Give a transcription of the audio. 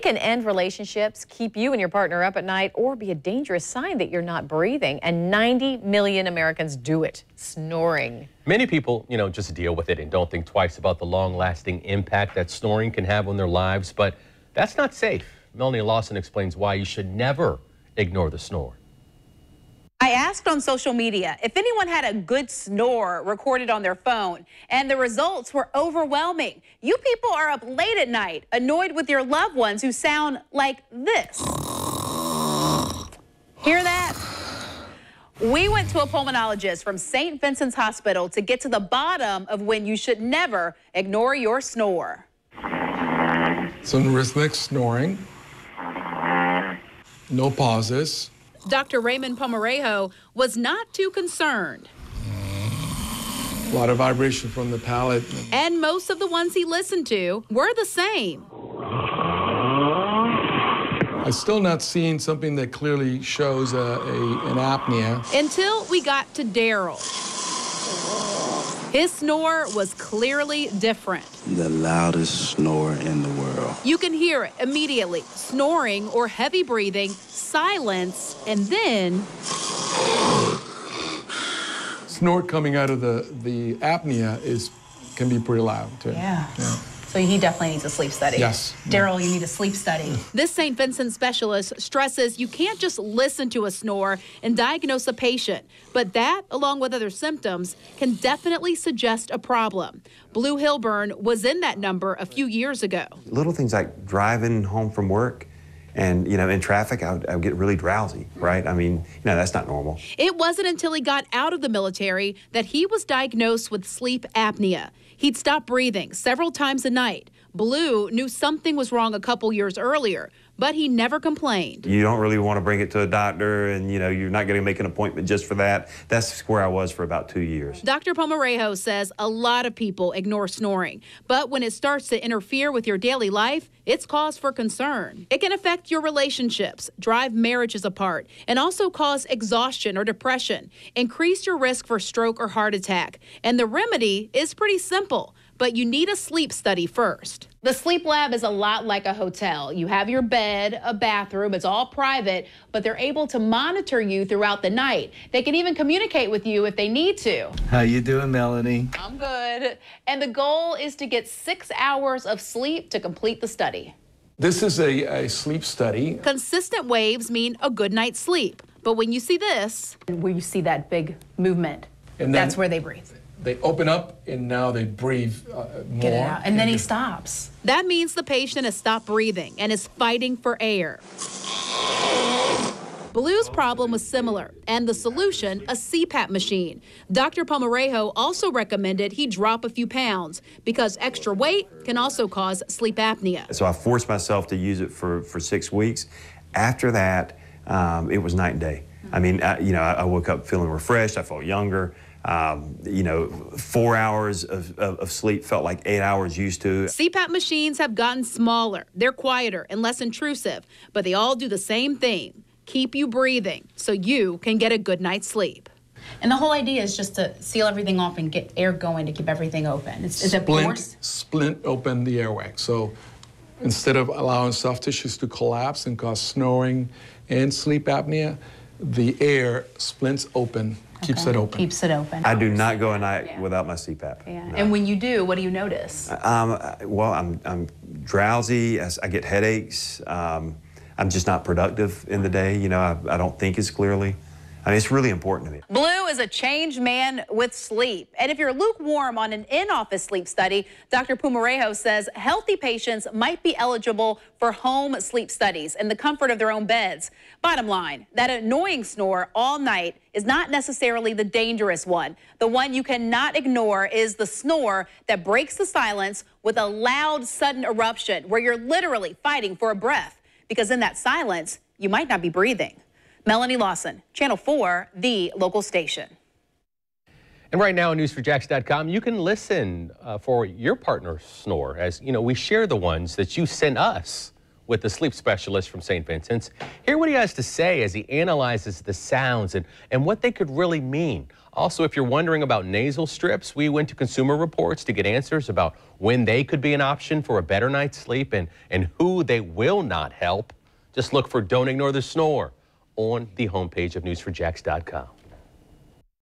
can end relationships, keep you and your partner up at night, or be a dangerous sign that you're not breathing. And 90 million Americans do it, snoring. Many people, just deal with it and don't think twice about the long-lasting impact that snoring can have on their lives, but that's not safe. Melanie Lawson explains why you should never ignore the snore. I asked on social media if anyone had a good snore recorded on their phone, and the results were overwhelming. You people are up late at night, annoyed with your loved ones who sound like this. Hear that? We went to a pulmonologist from St. Vincent's Hospital to get to the bottom of when you should never ignore your snore. Some rhythmic snoring, no pauses. Dr. Raymond Pomerejo was not too concerned. A lot of vibration from the palate. And most of the ones he listened to were the same. I'm still not seeing something that clearly shows an apnea. Until we got to Daryl. His snore was clearly different. The loudest snore in the world. You can hear it immediately. Snoring or heavy breathing, silence, and then... Snort coming out of the apnea can be pretty loud, too. Yeah. So he definitely needs a sleep study. Yes. Daryl, you need a sleep study. This St. Vincent specialist stresses you can't just listen to a snore and diagnose a patient, but that, along with other symptoms, can definitely suggest a problem. Blue Hilburn was in that number a few years ago. Little things like driving home from work and, in traffic, I would get really drowsy, right? I mean, that's not normal. It wasn't until he got out of the military that he was diagnosed with sleep apnea. He'd stop breathing several times a night. Blue knew something was wrong a couple years earlier, but he never complained. You don't really want to bring it to a doctor, and, you're not going to make an appointment just for that. That's where I was for about 2 years. Dr. Pomerejo says a lot of people ignore snoring, but when it starts to interfere with your daily life, it's cause for concern. It can affect your relationships, drive marriages apart, and also cause exhaustion or depression, increase your risk for stroke or heart attack. And the remedy is pretty simple, but you need a sleep study first. The sleep lab is a lot like a hotel. You have your bed, a bathroom, it's all private, but they're able to monitor you throughout the night. They can even communicate with you if they need to. How you doing, Melanie? I'm good. And the goal is to get 6 hours of sleep to complete the study. This is a sleep study. Consistent waves mean a good night's sleep. But when you see this, where you see that big movement, and that's where they breathe. They open up, and now they breathe more. Get it out. And then he stops. That means the patient has stopped breathing and is fighting for air. Blue's problem was similar, and the solution, a CPAP machine. Dr. Pomerejo also recommended he drop a few pounds because extra weight can also cause sleep apnea. So I forced myself to use it for 6 weeks. After that, it was night and day. I mean, I woke up feeling refreshed. I felt younger. 4 hours of sleep felt like 8 hours used to. CPAP machines have gotten smaller. They're quieter and less intrusive, but they all do the same thing. Keep you breathing so you can get a good night's sleep. And the whole idea is just to seal everything off and get air going to keep everything open. Is it forced? Splint open the airway. So instead of allowing soft tissues to collapse and cause snoring and sleep apnea, the air splints open. Keeps it open. Keeps it open. I do not go a night without my CPAP. Yeah. No. And when you do, what do you notice? Well, I'm drowsy. I get headaches. I'm just not productive in the day. I don't think as clearly. I mean, it's really important to me. Blue is a changed man with sleep. And if you're lukewarm on an in-office sleep study, Dr. Pomerejo says healthy patients might be eligible for home sleep studies in the comfort of their own beds. Bottom line, that annoying snore all night is not necessarily the dangerous one. The one you cannot ignore is the snore that breaks the silence with a loud, sudden eruption where you're literally fighting for a breath, because in that silence, you might not be breathing. Melanie Lawson, Channel 4, the local station. And right now on news4jax.com, you can listen for your partner's snore. As we share the ones that you send us with the sleep specialist from St. Vincent's. Hear what he has to say as he analyzes the sounds and what they could really mean. Also, if you're wondering about nasal strips, we went to Consumer Reports to get answers about when they could be an option for a better night's sleep and who they will not help. Just look for Don't Ignore the Snore on the homepage of news4jax.com.